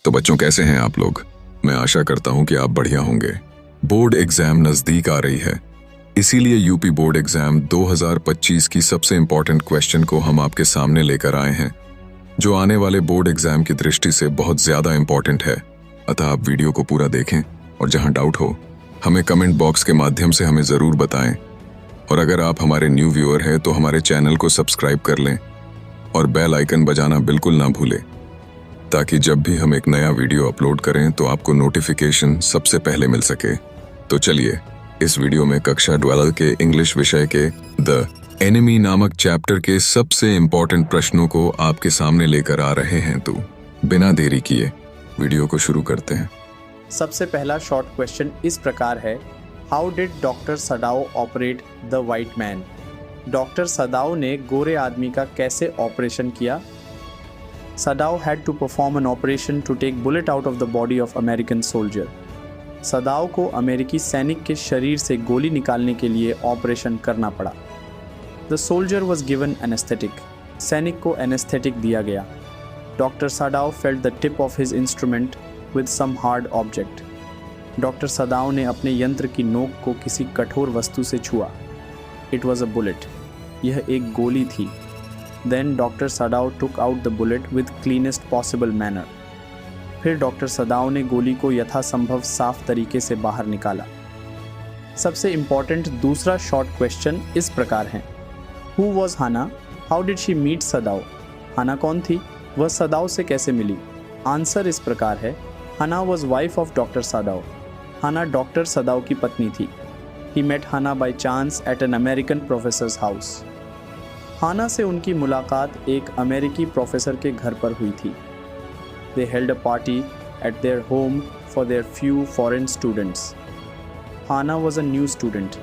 तो बच्चों, कैसे हैं आप लोग? मैं आशा करता हूं कि आप बढ़िया होंगे। बोर्ड एग्जाम नजदीक आ रही है, इसीलिए यूपी बोर्ड एग्जाम 2025 की सबसे इंपॉर्टेंट क्वेश्चन को हम आपके सामने लेकर आए हैं, जो आने वाले बोर्ड एग्जाम की दृष्टि से बहुत ज्यादा इंपॉर्टेंट है। अतः आप वीडियो को पूरा देखें और जहां डाउट हो हमें कमेंट बॉक्स के माध्यम से हमें जरूर बताएं। और अगर आप हमारे न्यू व्यूअर हैं तो हमारे चैनल को सब्सक्राइब कर लें और बेल आइकन बजाना बिल्कुल ना भूलें, ताकि जब भी हम एक नया वीडियो अपलोड करें तो आपको नोटिफिकेशन सबसे पहले मिल सके। तो चलिए, इस वीडियो में कक्षा 12 के इंग्लिश विषय के द एनिमी नामक चैप्टर के सबसे इंपॉर्टेंट प्रश्नों को आपके सामने लेकर आ रहे हैं। तो बिना देरी किए वीडियो को शुरू करते हैं। सबसे पहला शॉर्ट क्वेश्चन इस प्रकार है, how did doctor Sadao operate the white man? Doctor Sadao ने गोरे आदमी का कैसे ऑपरेशन किया? सदाओ had to perform an operation to take bullet out of the body of American soldier. सदाओ को अमेरिकी सैनिक के शरीर से गोली निकालने के लिए ऑपरेशन करना पड़ा। The soldier was given anesthetic. सैनिक को एनेस्थेटिक दिया गया। Doctor Sadao felt the tip of his instrument with some hard object. Doctor Sadao ने अपने यंत्र की नोक को किसी कठोर वस्तु से छुआ। It was a bullet. यह एक गोली थी। Then Dr. Sadao took out the bullet with cleanest possible manner. फिर डॉक्टर सदाओ ने गोली को यथासंभव साफ तरीके से बाहर निकाला। सबसे इम्पॉर्टेंट दूसरा शॉर्ट क्वेश्चन इस प्रकार है, Who was Hana? How did she meet Sadao? हाना कौन थी? वह सदाओ से कैसे मिली? आंसर इस प्रकार है, Hana was wife of Dr. Sadao. Hana doctor Sadao की पत्नी थी। He met Hana by chance at an American professor's house. हाना से उनकी मुलाकात एक अमेरिकी प्रोफेसर के घर पर हुई थी। They held a party at their home for their few foreign students. Hana was a new student.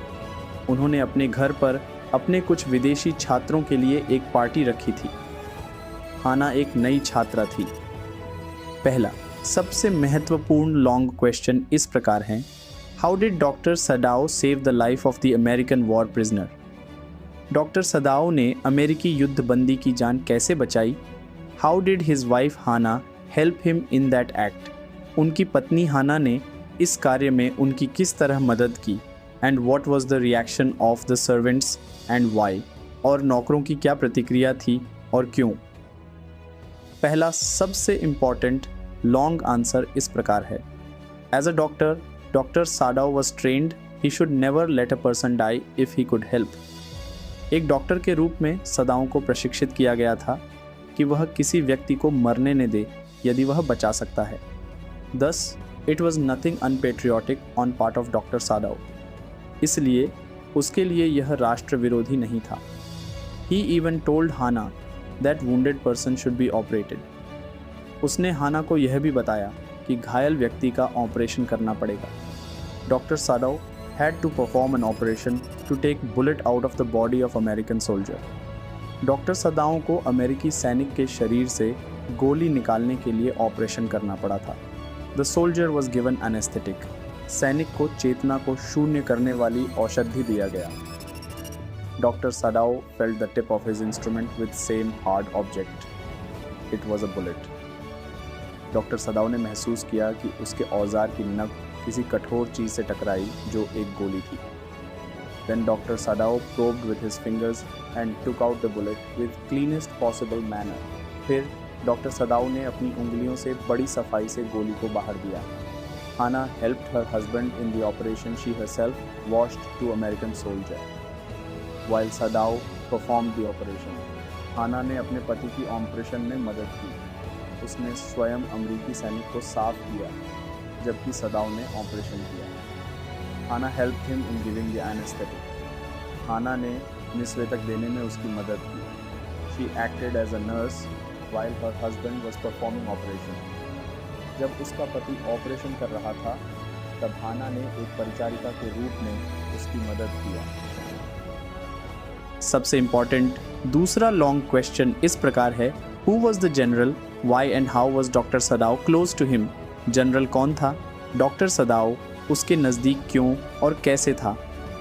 उन्होंने अपने घर पर अपने कुछ विदेशी छात्रों के लिए एक पार्टी रखी थी। हाना एक नई छात्रा थी। पहला सबसे महत्वपूर्ण लॉन्ग क्वेश्चन इस प्रकार है, How did Dr. Sadao save the life of the American war prisoner? Doctor Sadao ने अमेरिकी युद्ध बंदी की जान कैसे बचाई? How did his wife Hana help him in that act? उनकी पत्नी हाना ने इस कार्य में उनकी किस तरह मदद की? And what was the reaction of the servants and why? और नौकरों की क्या प्रतिक्रिया थी और क्यों? पहला सबसे इम्पॉर्टेंट लॉन्ग आंसर इस प्रकार है, as a doctor, doctor Sadao was trained he should never let a person die if he could help. एक डॉक्टर के रूप में सदाओं को प्रशिक्षित किया गया था कि वह किसी व्यक्ति को मरने न दे यदि वह बचा सकता है। Thus, it was nothing unpatriotic on part of doctor सदाओ। इसलिए उसके लिए यह राष्ट्र विरोधी नहीं था। He even told Hana that wounded person should be operated. उसने हाना को यह भी बताया कि घायल व्यक्ति का ऑपरेशन करना पड़ेगा। Doctor Sadao had to perform an operation to take bullet out of the body of American soldier. Doctor सदाओ को अमेरिकी सैनिक के शरीर से गोली निकालने के लिए ऑपरेशन करना पड़ा था। The soldier was given anesthetic. सैनिक को चेतना को शून्य करने वाली औषधि दिया गया। Doctor Sadao felt the tip of his instrument with same hard object. It was a bullet. Doctor Sadao ने महसूस किया कि उसके औजार की नक किसी कठोर चीज़ से टकराई जो एक गोली थी। Then Dr. Sadao probed with his fingers and took out the bullet with cleanest possible manner. फिर डॉक्टर सदाओ ने अपनी उंगलियों से बड़ी सफाई से गोली को बाहर दिया। Hana helped her husband in the operation she herself washed to American soldier. While Sadao performed the operation, Hana ने अपने पति की ऑपरेशन में मदद की। उसने स्वयं अमेरिकी सैनिक को साफ किया जबकि सदाओ ने ऑपरेशन किया। Hana help him in giving the anaesthetic. Hana ने निस्वेतक देने में उसकी मदद की। She acted as a nurse while her husband was performing operation. जब उसका पति ऑपरेशन कर रहा था तब हाना ने एक परिचारिका के रूप में उसकी मदद किया। सबसे इम्पॉर्टेंट दूसरा लॉन्ग क्वेश्चन इस प्रकार है, who was the general? Why and how was doctor Sadao close to him? General कौन था? डॉक्टर सदाओ उसके नज़दीक क्यों और कैसे था?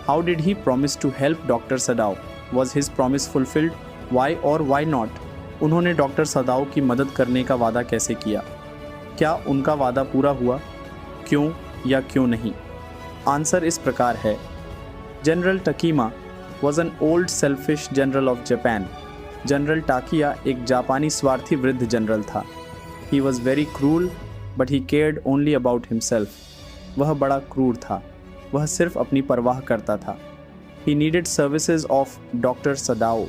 How did he promise to help doctor Sadao? Was his promise fulfilled? Why और वाई नॉट? उन्होंने डॉक्टर सदाओ की मदद करने का वादा कैसे किया? क्या उनका वादा पूरा हुआ? क्यों या क्यों नहीं? आंसर इस प्रकार है। General Takima was an old selfish general of Japan. General Takiya एक जापानी स्वार्थी वृद्ध जनरल था। He was very cruel but he cared only about himself. वह बड़ा क्रूर था, वह सिर्फ अपनी परवाह करता था। He needed services of Dr. Sadao.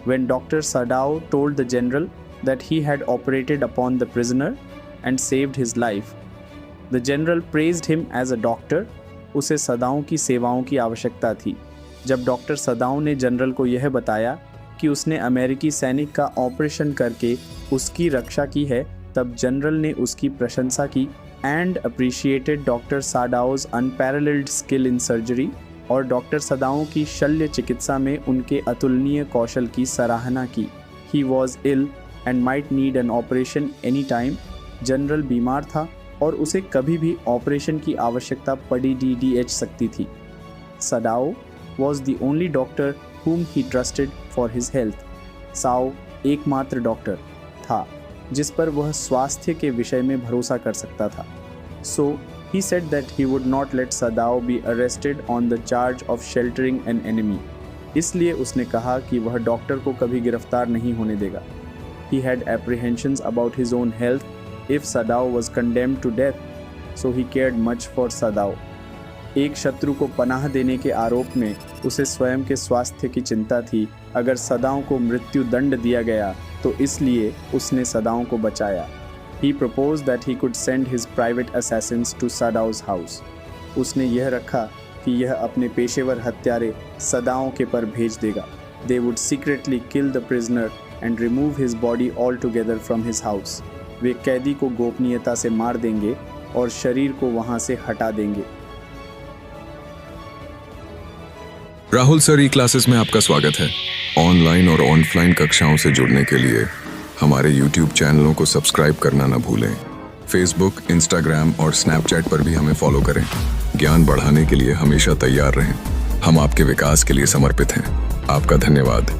When Dr. Sadao told the general that he had operated upon the prisoner and saved his life, the general praised him as a doctor. उसे सदाओं की सेवाओं की आवश्यकता थी। जब डॉक्टर सदाओं ने general को यह बताया कि उसने अमेरिकी सैनिक का ऑपरेशन करके उसकी रक्षा की है, तब जनरल ने उसकी प्रशंसा की and appreciated Dr. Sadao's unparalleled skill in surgery और डॉक्टर सदाओं की शल्य चिकित्सा में उनके अतुलनीय कौशल की सराहना की। He was ill and might need an operation any time. General बीमार था और उसे कभी भी ऑपरेशन की आवश्यकता पड़ी DDH सकती थी। सदाओ was the only doctor whom he trusted for his health. Sao एकमात्र डॉक्टर था जिस पर वह स्वास्थ्य के विषय में भरोसा कर सकता था। So he said that he would not let Sadao be arrested on the charge of sheltering an enemy. इसलिए उसने कहा कि वह डॉक्टर को कभी गिरफ्तार नहीं होने देगा। He had apprehensions about his own health if Sadao was condemned to death, so he cared much for Sadao. एक शत्रु को पनाह देने के आरोप में उसे स्वयं के स्वास्थ्य की चिंता थी। अगर सदाओं को मृत्यु दंड दिया गया तो इसलिए उसने सदाओं को बचाया। He proposed that he could send his private assassins to Sadao's house. उसने यह रखा कि यह अपने पेशेवर हत्यारे सदाओं के पर भेज देगा। They would secretly kill the prisoner and remove his body altogether from his house. वे कैदी को गोपनीयता से मार देंगे और शरीर को वहां से हटा देंगे। राहुल सर ई क्लासेस में आपका स्वागत है। ऑनलाइन और ऑफलाइन कक्षाओं से जुड़ने के लिए हमारे YouTube चैनलों को सब्सक्राइब करना न भूलें। फेसबुक, इंस्टाग्राम और स्नैपचैट पर भी हमें फॉलो करें। ज्ञान बढ़ाने के लिए हमेशा तैयार रहें। हम आपके विकास के लिए समर्पित हैं। आपका धन्यवाद।